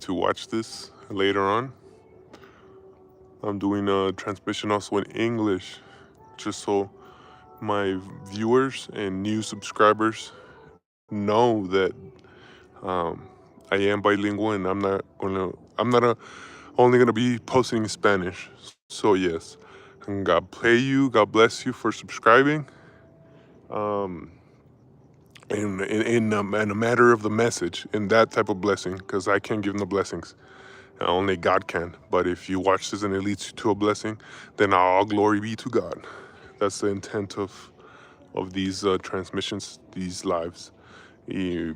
to watch this later on. I'm doing a transmission also in English, just so my viewers and new subscribers know that um, I am bilingual and I'm not only gonna be posting in Spanish. So yes, and God bless you for subscribing. Um, in a matter of the message, in that type of blessing, because I can't give no blessings. Only God can. But if you watch this and it leads you to a blessing, then all glory be to God. That's the intent of these transmissions, these lives. He,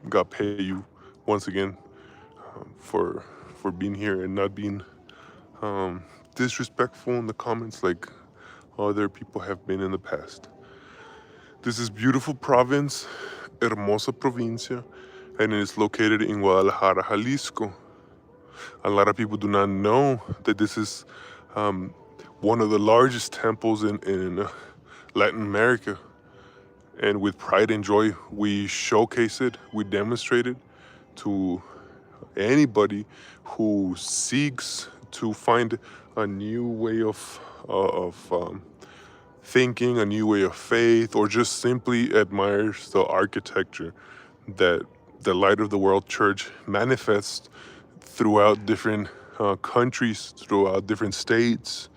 God pay you once again for being here and not being disrespectful in the comments like other people have been in the past. This is beautiful province, hermosa provincia, and it is located in Guadalajara, Jalisco. A lot of people do not know that this is um, one of the largest temples in Latin America. And with pride and joy, we showcase it, we demonstrate it to anybody who seeks to find a new way of thinking, a new way of faith, or just simply admires the architecture that the Light of the World Church manifests throughout different countries, throughout different states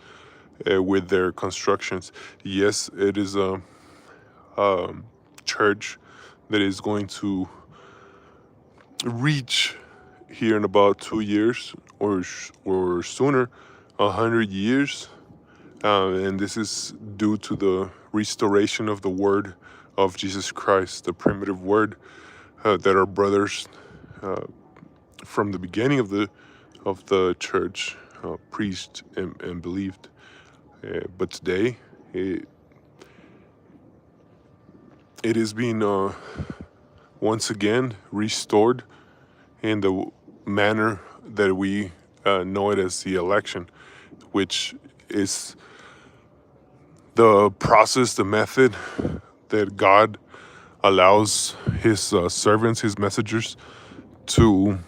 with their constructions. Yes, it is a church that is going to reach here in about 2 years or sooner, 100 years, and this is due to the restoration of the Word of Jesus Christ, the primitive Word that our brothers from the beginning of the church preached and believed. But today, it, it is being once again restored in the manner that we know it as the election, which is the process, the method that God allows his servants, his messengers, to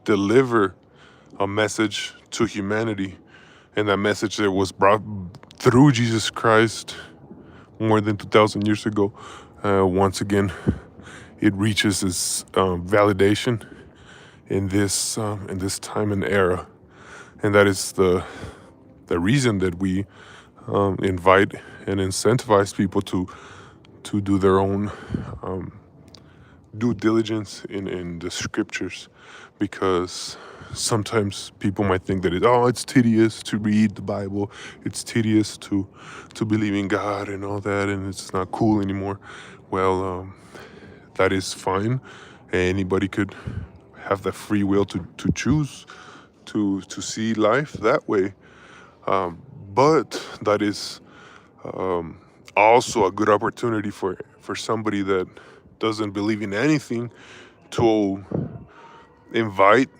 deliver a message to humanity. And that message that was brought through Jesus Christ more than 2,000 years ago, once again, it reaches its validation in this time and era, and that is the reason that we invite and incentivize people to do their own due diligence in the scriptures, because sometimes people might think that it's tedious to read the Bible, it's tedious to believe in God and all that, and it's not cool anymore. Well, that is fine. Anybody could have the free will to choose to see life that way. But that is also a good opportunity for somebody that doesn't believe in anything to invite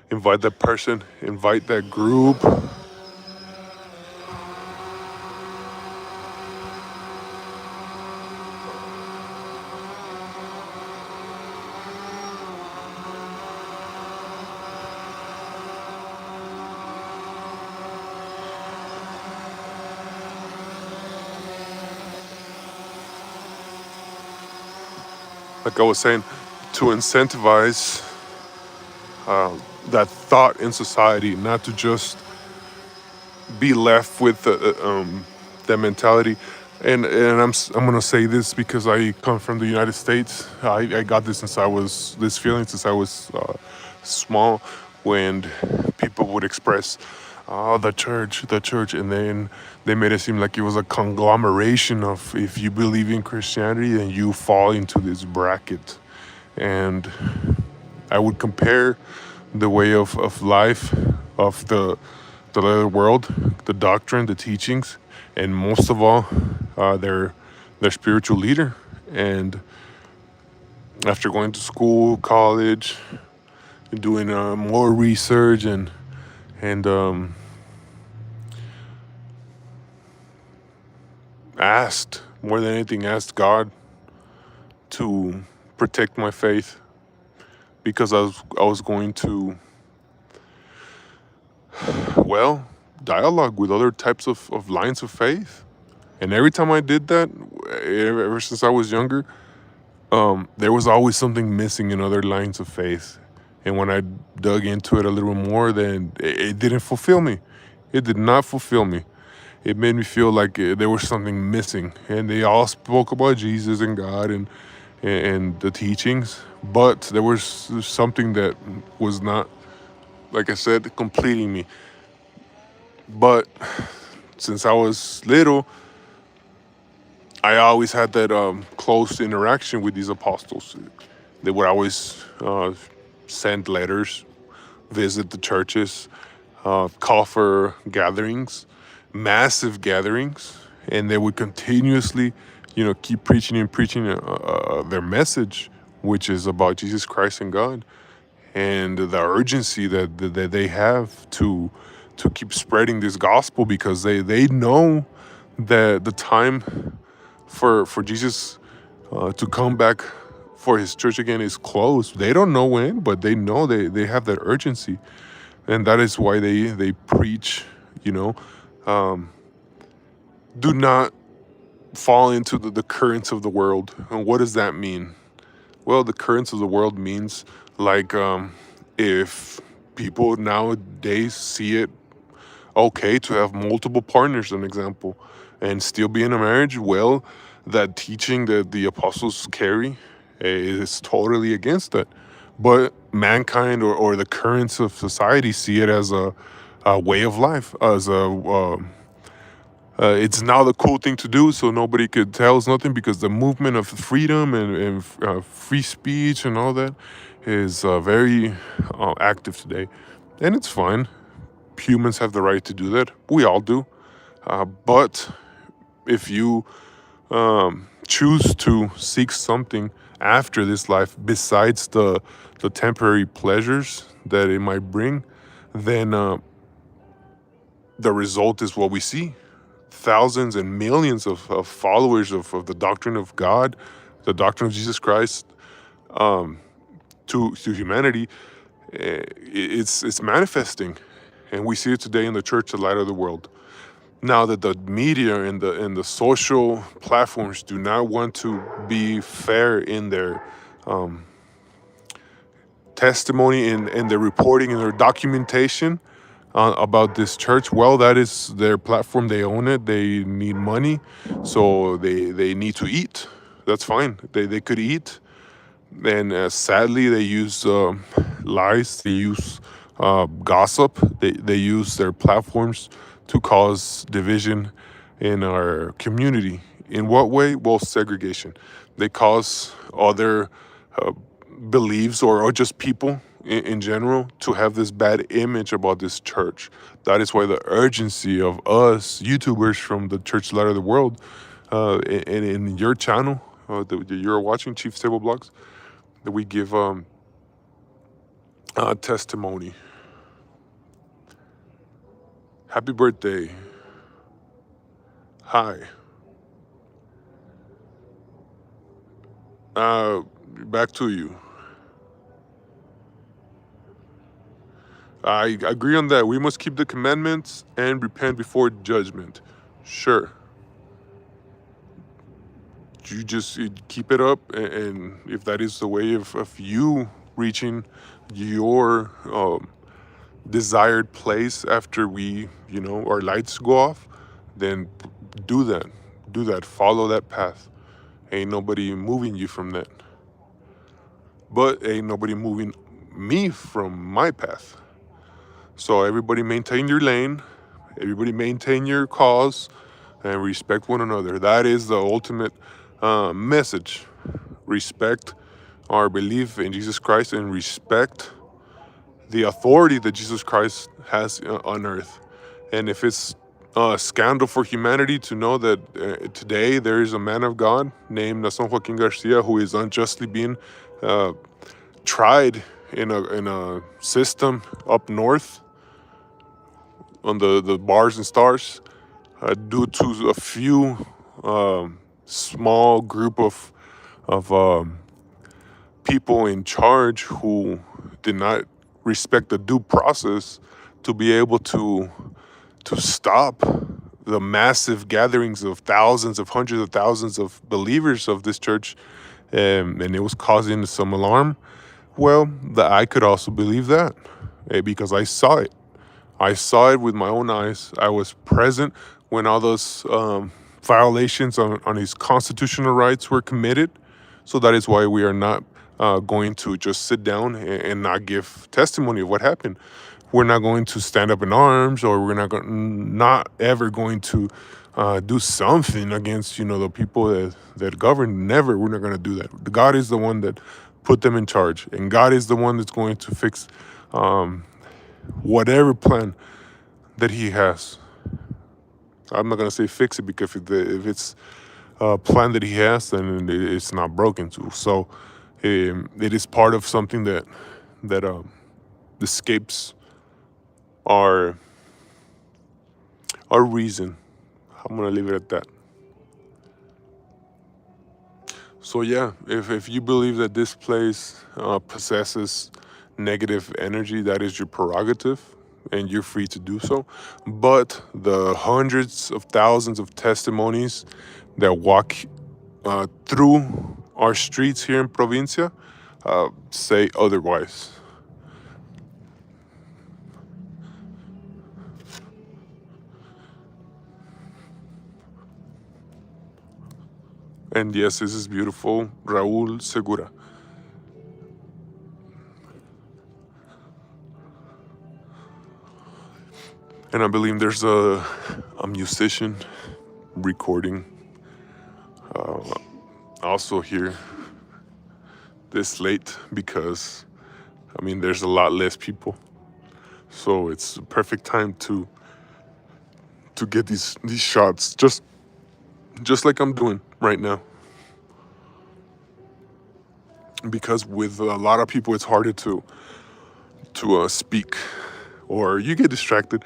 invite that person, invite that group. Like I was saying, to incentivize that thought in society, not to just be left with that mentality. And I'm gonna say this because I come from the United States. I got this feeling since I was small, when people would express, "Oh, the church," and then they made it seem like it was a conglomeration of, if you believe in Christianity, then you fall into this bracket. And I would compare the way of life of the other world, the doctrine, the teachings, and most of all, their spiritual leader. And after going to school, college, and doing more research and asked more than anything, asked God to protect my faith because I was going to, well, dialogue with other types of lines of faith. And every time I did that, ever since I was younger, there was always something missing in other lines of faith. And when I dug into it a little more, then it didn't fulfill me. It did not fulfill me. It made me feel like there was something missing. And they all spoke about Jesus and God and the teachings, but there was something that was not, like I said, completing me. But since I was little, I always had that close interaction with these apostles. They would always send letters, visit the churches, call for gatherings, massive gatherings, and they would continuously, keep preaching and preaching their message, which is about Jesus Christ and God, and the urgency that they have to keep spreading this gospel because they know that the time for Jesus to come back for his church again is close. They don't know when, but they know they have that urgency. And that is why they preach, do not fall into the currents of the world. And what does that mean? Well, the currents of the world means like if people nowadays see it okay to have multiple partners, an example, and still be in a marriage, well, that teaching that the apostles carry is totally against that. But mankind or the currents of society see it as a way of life, as it's now the cool thing to do, so nobody could tell us nothing because the movement of freedom and free speech and all that is very active today. And it's fine. Humans have the right to do that. We all do. But if you choose to seek something after this life besides the temporary pleasures that it might bring, then the result is what we see. Thousands and millions of followers of the doctrine of God, the doctrine of Jesus Christ, to humanity. It's manifesting, and we see it today in the church, the light of the world. Now that the media and the social platforms do not want to be fair in their testimony and their reporting and their documentation about this church, well, that is their platform. They own it. They need money, so they need to eat. That's fine. They could eat, and sadly, they use lies. They use gossip. They use their platforms to cause division in our community. In what way? Well, segregation. They cause other beliefs or just people in general to have this bad image about this church. That is why the urgency of us YouTubers from the Church Light of the World and in your channel that you're watching, Chief Stable Blogs, that we give testimony. Happy birthday. Hi. Back to you. I agree on that. We must keep the commandments and repent before judgment. Sure. You just keep it up, and if that is the way of you reaching your desired place after our lights go off, then do that. Do that. Follow that path. Ain't nobody moving you from that. But ain't nobody moving me from my path. So everybody maintain your lane. Everybody maintain your cause and respect one another. That is the ultimate message. Respect our belief in Jesus Christ and respect the authority that Jesus Christ has on earth. And if it's a scandal for humanity to know that today there is a man of God named Nason Joaquin Garcia who is unjustly being tried in a system up north on the bars and stars due to a few small group of people in charge who did not respect the due process to be able to stop the massive gatherings of thousands of hundreds of thousands of believers of this church, and it was causing some alarm. Well, I could also believe that, because I saw it. I saw it with my own eyes. I was present when all those violations on his constitutional rights were committed. So that is why we are not going to just sit down and not give testimony of what happened. We're not going to stand up in arms, or we're not ever going to do something against the people that govern. Never. We're not going to do that. God is the one that put them in charge, and God is the one that's going to fix whatever plan that He has. I'm not going to say fix it, because if it's a plan that He has, then it's not broken too. So it is part of something that escapes our reason. I'm gonna leave it at that. So yeah, if you believe that this place possesses negative energy, that is your prerogative, and you're free to do so. But the hundreds of thousands of testimonies that walk through our streets here in Provincia say otherwise. And yes, this is beautiful. Raúl Segura. And I believe there's a musician recording also here this late, because there's a lot less people. So it's the perfect time to get these shots, just like I'm doing right now. Because with a lot of people, it's harder to speak, or you get distracted.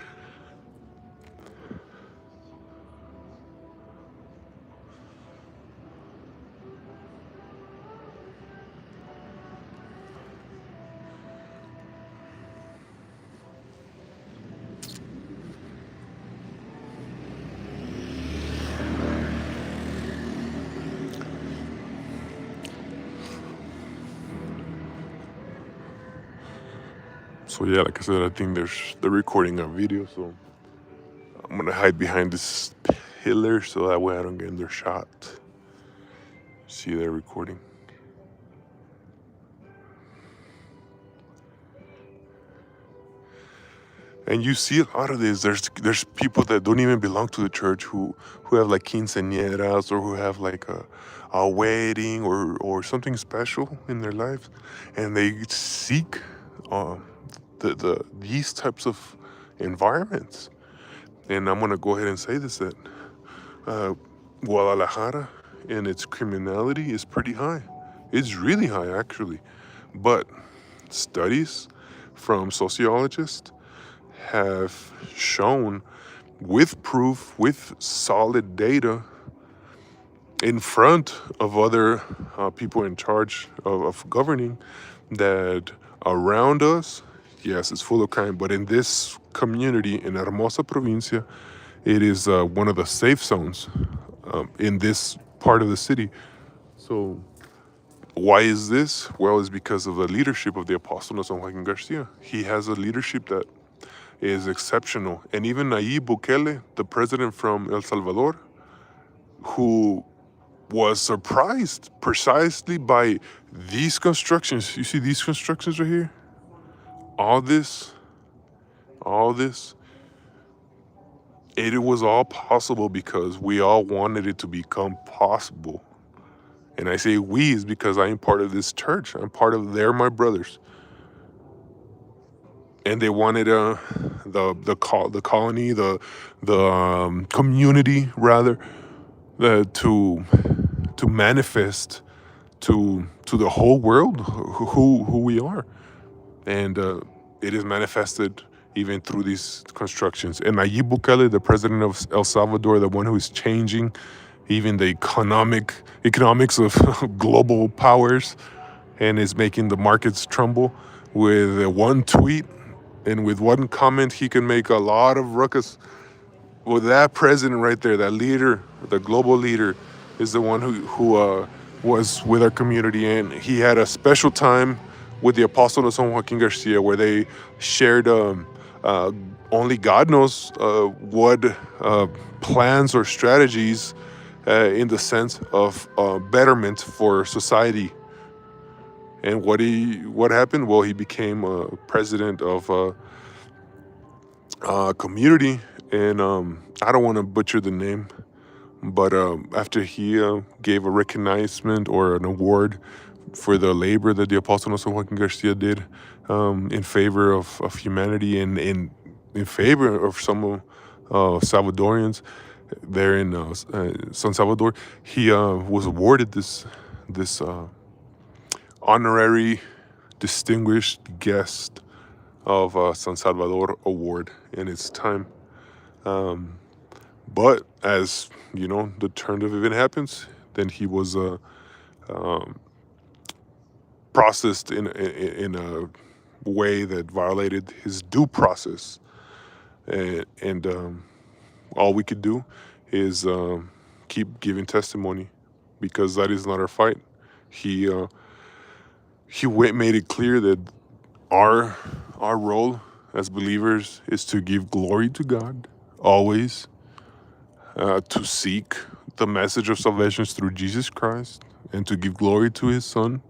So yeah, like I said, I think they're recording our video, so I'm gonna hide behind this pillar so that way I don't get in their shot. See, they're recording. And you see a lot of this. There's people that don't even belong to the church who have like quinceañeras, or who have like a wedding or something special in their lives, and they seek these types of environments. And I'm gonna go ahead and say this, that Guadalajara and its criminality is pretty high. It's really high, actually. But studies from sociologists have shown, with proof, with solid data, in front of other people in charge of governing, that around us, yes, it's full of crime, but in this community, in Hermosa Provincia, it is one of the safe zones in this part of the city. So why is this? Well, it's because of the leadership of the Apostle San Joaquin Garcia. He has a leadership that is exceptional. And even Nayib Bukele, the president from El Salvador, who was surprised precisely by these constructions. You see these constructions right here? All this, it was all possible because we all wanted it to become possible. And I say we is because I am part of this church. I'm part of, they're my brothers. And they wanted the colony, the community rather, to manifest to the whole world who we are. And it is manifested even through these constructions. And Nayib Bukele, the president of El Salvador, the one who is changing even the economics of global powers, and is making the markets tremble with one tweet and with one comment. He can make a lot of ruckus. Well, that president right there, that leader, the global leader, is the one who was with our community, and he had a special time with the Apostle of San Joaquin Garcia, where they shared only God knows what plans or strategies in the sense of betterment for society. And what happened? Well, he became president of a community, and I don't want to butcher the name, but after he gave a recognition or an award for the labor that the Apostle of San Joaquin Garcia did in favor of humanity and in favor of some Salvadorians there in San Salvador, he was awarded this honorary distinguished guest of San Salvador award in its time. But as you know, the turn of event happens, then he was processed in a way that violated his due process, and all we could do is keep giving testimony, because that is not our fight. He made it clear that our role as believers is to give glory to God always, to seek the message of salvation through Jesus Christ, and to give glory to his Son,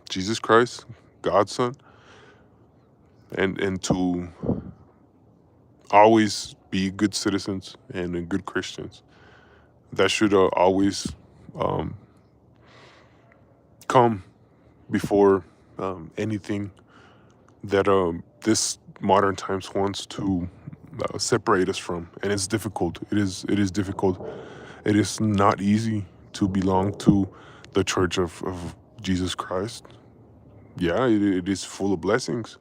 Jesus Christ, God's Son, and to always be good citizens and good Christians. That should always come before anything that this modern times wants to separate us from. And it's difficult. It is difficult. It is not easy to belong to the Church of Jesus Christ. Yeah, it is full of blessings,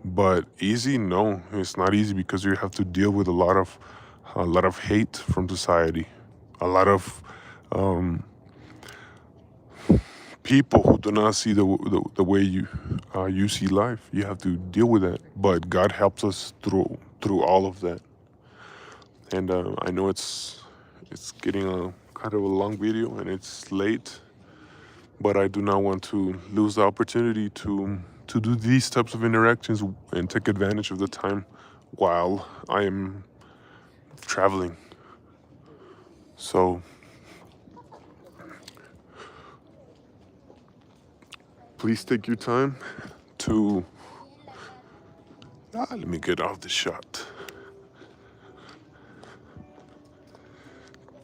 but easy? No, it's not easy, because you have to deal with a lot of hate from society, a lot of people who do not see the way you see life. You have to deal with that, but God helps us through all of that. And I know it's getting a kind of a long video and it's late, but I do not want to lose the opportunity to do these types of interactions and take advantage of the time while I am traveling. So please take your time to let me get off the shot.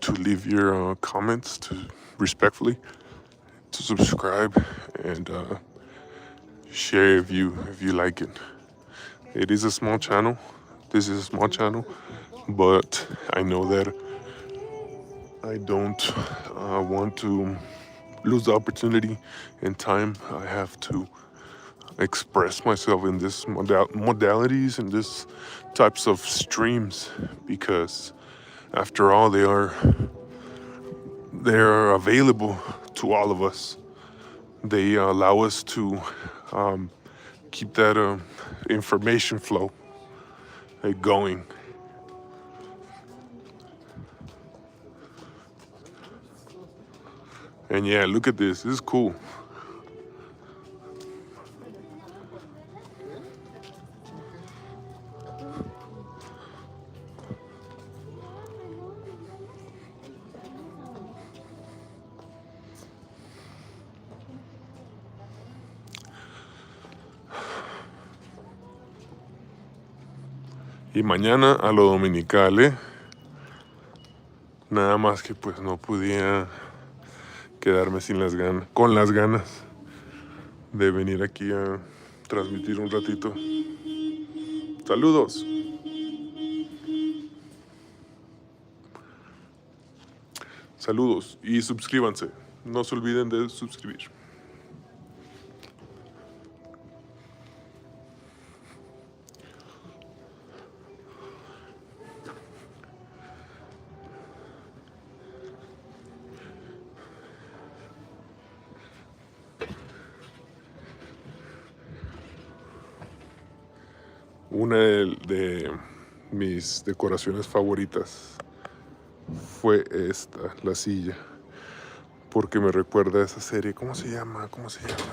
To leave your comments, to respectfully, to subscribe, and share if you like it. It is a small channel. This is a small channel, but I know that I don't want to lose the opportunity and time I have to express myself in this modalities and this types of streams, because after all they are available to all of us. They allow us to keep that information flow going. And yeah, look at this. This is cool. Y mañana a lo dominical, ¿eh? Nada más que pues no podía quedarme con las ganas de venir aquí a transmitir un ratito. Saludos. Saludos y suscríbanse. No se olviden de suscribir. Una de mis decoraciones favoritas fue esta, la silla, porque me recuerda a esa serie. ¿Cómo se llama? ¿Cómo se llama?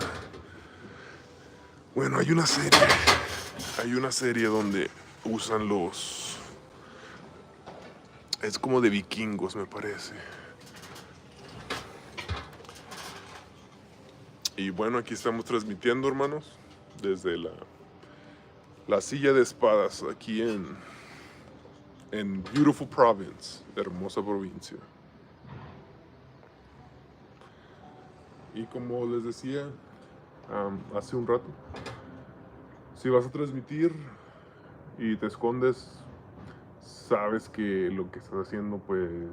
Bueno, hay una serie donde usan los... Es como de vikingos, me parece. Y bueno, aquí estamos transmitiendo, hermanos, desde la silla de espadas, aquí en Beautiful Province, hermosa provincia. Y como les decía hace un rato, si vas a transmitir y te escondes, sabes que lo que estás haciendo pues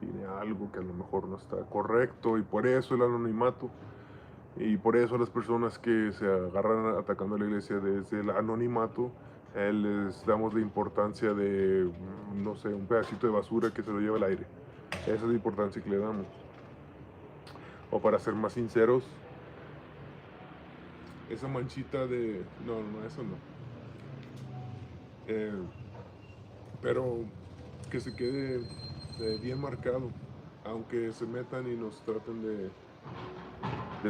tiene algo que a lo mejor no está correcto, y por eso el anonimato, y por eso las personas que se agarran atacando a la iglesia desde el anonimato, les damos la importancia de, no sé, un pedacito de basura que se lo lleva al aire. Esa es la importancia que le damos. O para ser más sinceros, esa manchita de... No, eso no. Eh, pero que se quede bien marcado, aunque se metan y nos traten de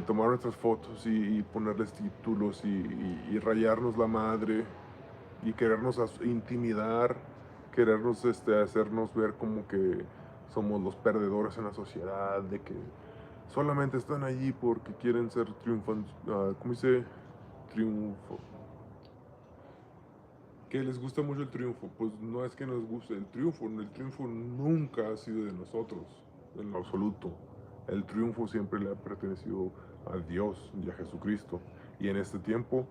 tomar nuestras fotos y ponerles títulos y rayarnos la madre y querernos intimidar, querernos hacernos ver como que somos los perdedores en la sociedad, de que solamente están allí porque quieren ser triunfantes, ¿cómo dice? Triunfo. Que les gusta mucho el triunfo. Pues no es que nos guste el triunfo nunca ha sido de nosotros, en lo absoluto. El triunfo siempre le ha pertenecido a Dios y a Jesucristo. Y en este tiempo,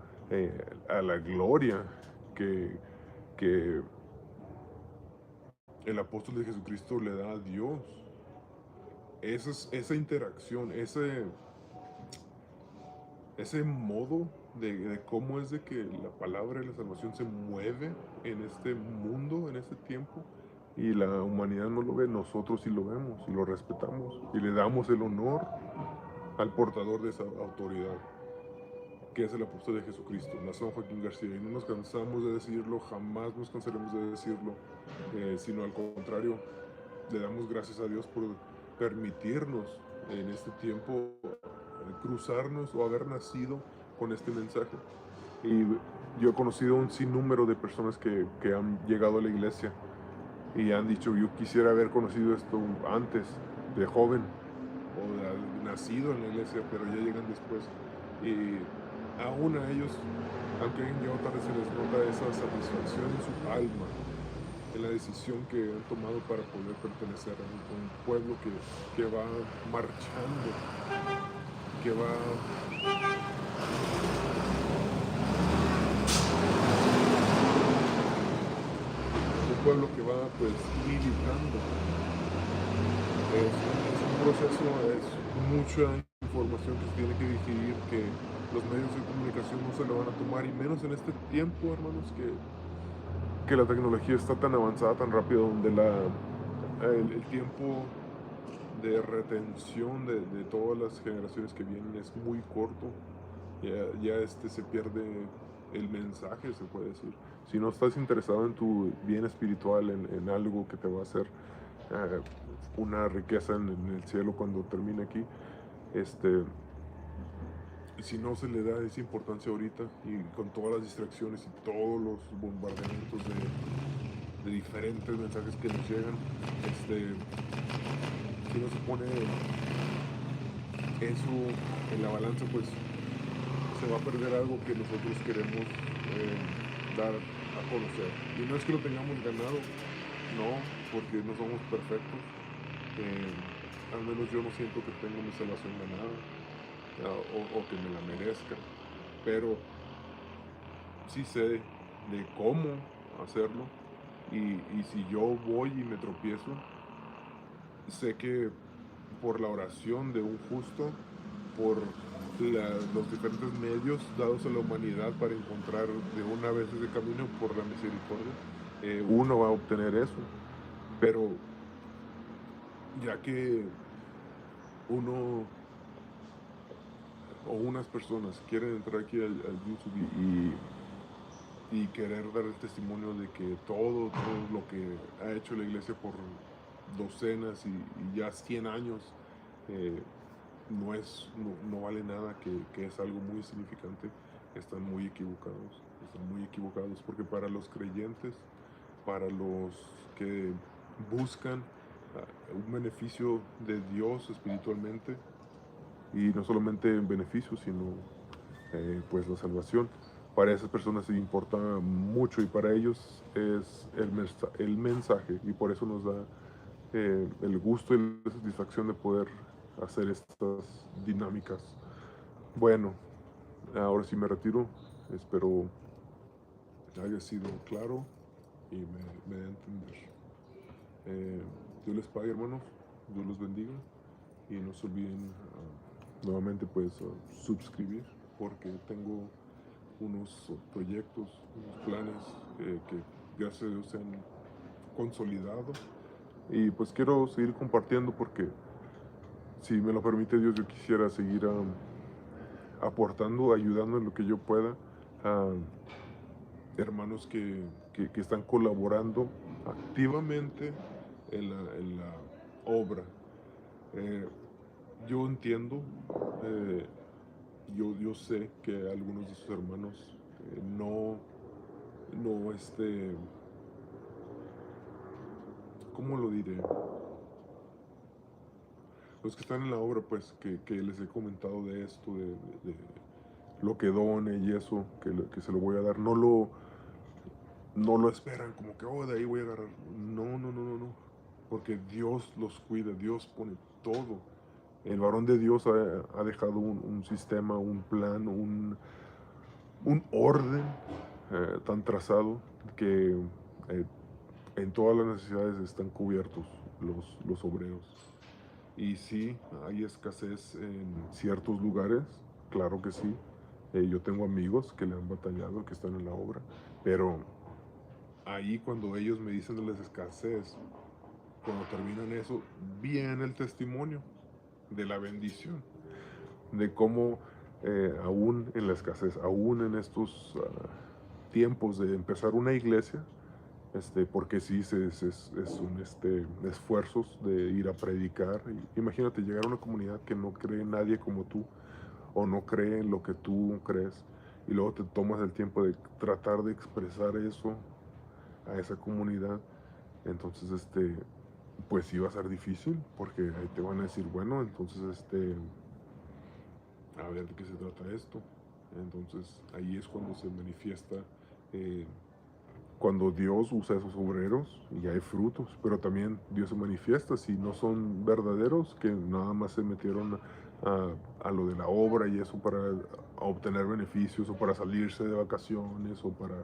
a la gloria que, que el apóstol de Jesucristo le da a Dios. Esa interacción, ese modo de cómo es de que la palabra de la salvación se mueve en este mundo, en este tiempo, y la humanidad no lo ve, nosotros sí lo vemos y lo respetamos y le damos el honor al portador de esa autoridad, que es el apóstol de Jesucristo, Nación Joaquín García. Y no nos cansamos de decirlo, jamás nos cansaremos de decirlo, sino al contrario, le damos gracias a Dios por permitirnos en este tiempo cruzarnos o haber nacido con este mensaje. Y yo he conocido un sinnúmero de personas que han llegado a la iglesia y han dicho: yo quisiera haber conocido esto antes, de joven, o de nacido en la iglesia, pero ya llegan después. Y aún a ellos, aunque hayan llegado tarde, se les nota esa satisfacción en su alma, en la decisión que han tomado para poder pertenecer a un pueblo que va marchando, que va un pueblo que va pues militando. Es un proceso, es mucha información que se tiene que digerir, que los medios de comunicación no se lo van a tomar, y menos en este tiempo, hermanos, que la tecnología está tan avanzada, tan rápido, donde el tiempo de retención de todas las generaciones que vienen es muy corto. Ya se pierde el mensaje, se puede decir. Si no estás interesado en tu bien espiritual, en algo que te va a hacer una riqueza en el cielo cuando termine aquí, si no se le da esa importancia ahorita, y con todas las distracciones y todos los bombardeamientos de diferentes mensajes que nos llegan, si no se pone eso en la balanza, pues se va a perder algo que nosotros queremos dar a conocer. Y no es que lo tengamos ganado, no, porque no somos perfectos. Al menos yo no siento que tengo mi salvación ganada, o que me la merezca, pero sí sé de cómo hacerlo. Y si yo voy y me tropiezo, sé que por la oración de un justo, por los diferentes medios dados a la humanidad para encontrar de una vez ese camino, por la misericordia, uno va a obtener eso. Pero ya que uno o unas personas quieren entrar aquí al YouTube y querer dar el testimonio de que todo lo que ha hecho la iglesia por docenas y ya 100 años eh, no vale nada, que es algo muy significante. Están muy equivocados, porque para los creyentes, para los que buscan un beneficio de Dios espiritualmente, y no solamente en beneficio, sino pues la salvación, para esas personas se importa mucho, y para ellos es el mensaje, y por eso nos da el gusto y la satisfacción de poder hacer estas dinámicas. Bueno, ahora sí me retiro. Espero haya sido claro y me dé a entender. Dios les pague, hermanos. Dios los bendiga. Y no se olviden nuevamente pues suscribir, porque tengo unos proyectos, unos planes que gracias a Dios se han consolidado. Y pues quiero seguir compartiendo, porque si me lo permite Dios, yo quisiera seguir aportando, ayudando en lo que yo pueda a hermanos que están colaborando activamente en la obra. Eh, yo entiendo, eh, yo sé que algunos de sus hermanos no, ¿cómo lo diré? Los que están en la obra, pues, que les he comentado de esto, de lo que done y eso, que se lo voy a dar, no lo esperan como que, oh, de ahí voy a agarrar. No. Porque Dios los cuida, Dios pone todo. El varón de Dios ha dejado un sistema, un plan, un orden tan trazado que en todas las necesidades están cubiertos los obreros. Y sí, hay escasez en ciertos lugares, claro que sí. Yo tengo amigos que le han batallado, que están en la obra, pero ahí, cuando ellos me dicen de la escasez, cuando terminan eso, viene el testimonio de la bendición, de cómo aún en la escasez, aún en estos tiempos de empezar una iglesia, porque sí es un esfuerzos de ir a predicar. Imagínate llegar a una comunidad que no cree en nadie como tú, o no cree en lo que tú crees, y luego te tomas el tiempo de tratar de expresar eso a esa comunidad. Entonces pues sí va a ser difícil, porque ahí te van a decir, bueno, entonces a ver de qué se trata esto. Entonces ahí es cuando se manifiesta, cuando Dios usa esos obreros y hay frutos. Pero también Dios se manifiesta si no son verdaderos, que nada más se metieron a lo de la obra y eso para obtener beneficios, o para salirse de vacaciones, o para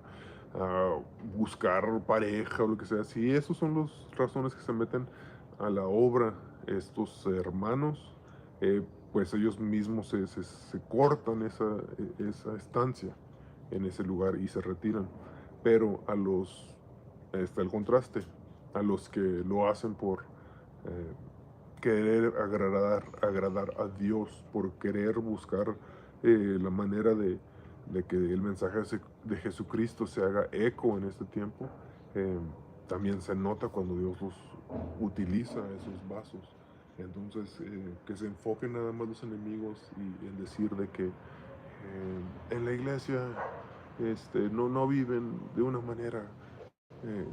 buscar pareja o lo que sea. Si esos son las razones que se meten a la obra, estos hermanos, pues ellos mismos se cortan esa estancia en ese lugar y se retiran. Pero está el contraste, a los que lo hacen por querer agradar a Dios, por querer buscar la manera de que el mensaje de Jesucristo se haga eco en este tiempo. También se nota cuando Dios los utiliza, esos vasos. Entonces, que se enfoquen nada más los enemigos y en decir de que en la iglesia no viven de una manera eh,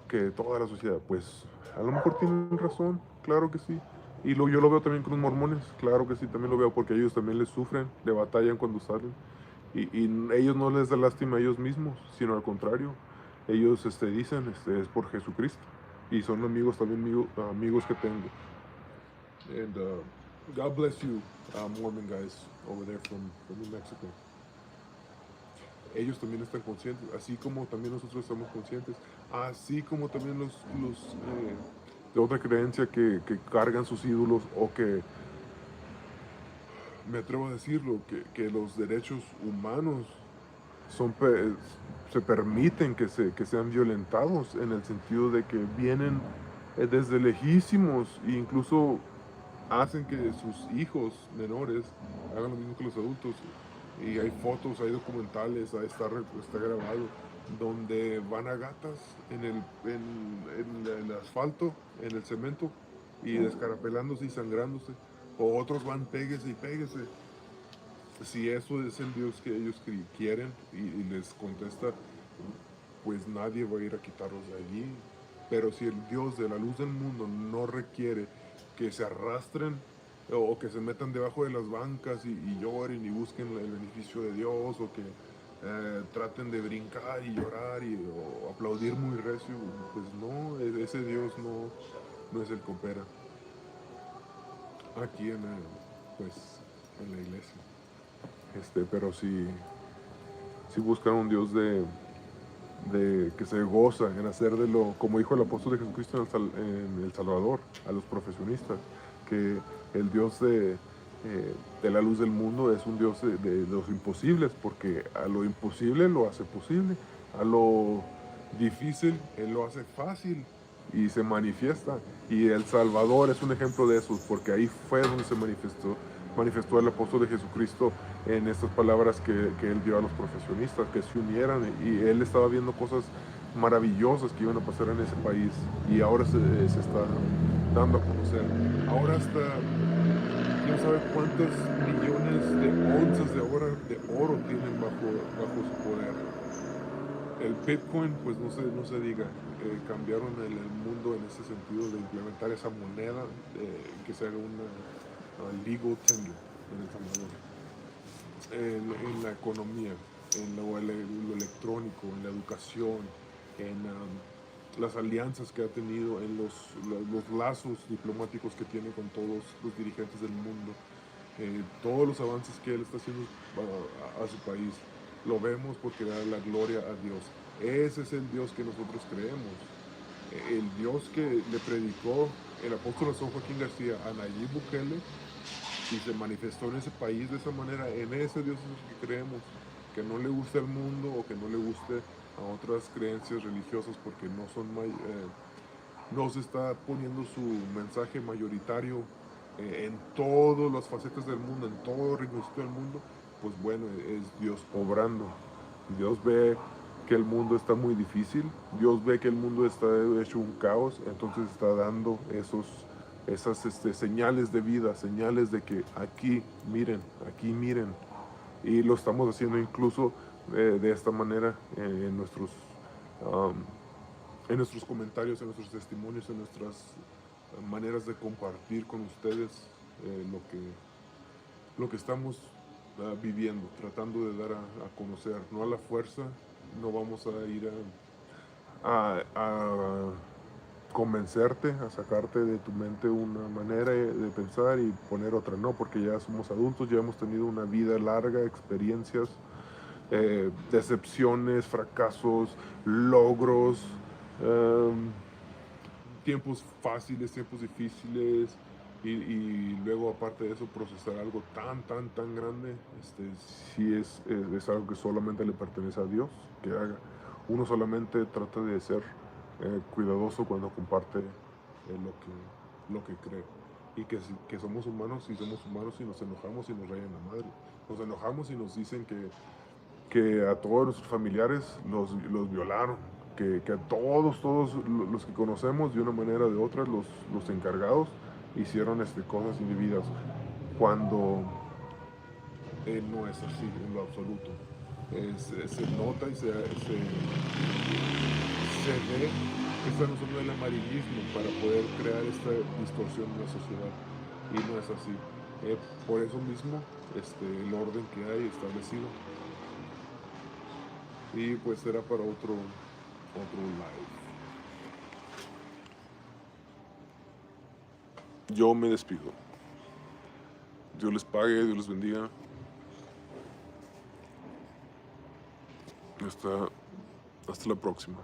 que toda la sociedad. Pues a lo mejor tienen razón, claro que sí. Y yo lo veo también con los mormones, claro que sí, también lo veo, porque ellos también les sufren, le batallan cuando salen. Y ellos no les da lástima a ellos mismos, sino al contrario. Ellos dicen, es por Jesucristo. Y son amigos también, amigos que tengo. And God bless you, Mormon guys over there from New Mexico. Ellos también están conscientes, así como también nosotros estamos conscientes, así como también los de otra creencia que cargan sus ídolos, o que, me atrevo a decirlo, que los derechos humanos se permiten que sean violentados, en el sentido de que vienen desde lejísimos, e incluso hacen que sus hijos menores hagan lo mismo que los adultos. y hay fotos, hay documentales, está grabado, donde van a gatas en el asfalto, en el cemento, y descarapelándose y sangrándose, o otros van péguese y péguese. Si eso es el Dios que ellos quieren y les contesta, pues nadie va a ir a quitarlos de allí. Pero si el Dios de la luz del mundo no requiere que se arrastren o que se metan debajo de las bancas y lloren y busquen el beneficio de Dios, o que traten de brincar y llorar o aplaudir muy recio, pues no, ese Dios no es el que opera aquí pues, en la iglesia. Pero si buscan un Dios de que se goza en hacer de lo, como dijo el apóstol de Jesucristo en el Salvador, a los profesionistas, que el Dios de la luz del mundo es un Dios de los imposibles, porque a lo imposible lo hace posible, a lo difícil Él lo hace fácil y se manifiesta. Y el Salvador es un ejemplo de eso, porque ahí fue donde se manifestó el apóstol de Jesucristo en estas palabras que él dio a los profesionistas, que se unieran, y él estaba viendo cosas maravillosas que iban a pasar en ese país, y ahora se está dando a conocer. Ahora hasta quién sabe cuántos millones de onzas de oro tienen bajo su poder. El Bitcoin, pues no se diga, cambiaron el mundo en ese sentido de implementar esa moneda, que se haga una legal tender en El Salvador. En la economía, en lo electrónico, en la educación, en las alianzas que ha tenido, en los lazos diplomáticos que tiene con todos los dirigentes del mundo, todos los avances que él está haciendo a su país. Lo vemos porque da la gloria a Dios. Ese es el Dios que nosotros creemos. El Dios que le predicó el apóstol San Joaquín García a Nayib Bukele y se manifestó en ese país de esa manera, en ese Dios es el que creemos. Que no le guste al mundo o que no le guste a otras creencias religiosas, porque no se está poniendo su mensaje mayoritario en todas las facetas del mundo, en todo el rinconcito del mundo. Pues bueno, es Dios obrando. Dios ve que el mundo está muy difícil, Dios ve que el mundo está hecho un caos, entonces está dando esas señales de vida, señales de que aquí miren, y lo estamos haciendo incluso de esta manera um, en nuestros comentarios, en nuestros testimonios, en nuestras maneras de compartir con ustedes lo que estamos viviendo, tratando de dar a conocer, no a la fuerza. No vamos a ir a convencerte, a sacarte de tu mente una manera de pensar y poner otra, no, porque ya somos adultos, ya hemos tenido una vida larga, experiencias, decepciones, fracasos, logros, tiempos fáciles, tiempos difíciles, y luego aparte de eso procesar algo tan grande. Sí es algo que solamente le pertenece a Dios que haga. Uno solamente trata de ser cuidadoso cuando comparte lo que cree, y que somos humanos y nos enojamos y nos rayan la madre, nos enojamos y nos dicen que a todos nuestros familiares los violaron, que a todos los que conocemos de una manera o de otra, los encargados hicieron cosas indebidas, cuando no es así en lo absoluto. Se nota y se ve que están usando el amarillismo para poder crear esta distorsión en la sociedad, y no es así. Por eso mismo, el orden que hay establecido. Y pues será para otro live. Yo me despido. Dios les pague, Dios les bendiga. Hasta la próxima.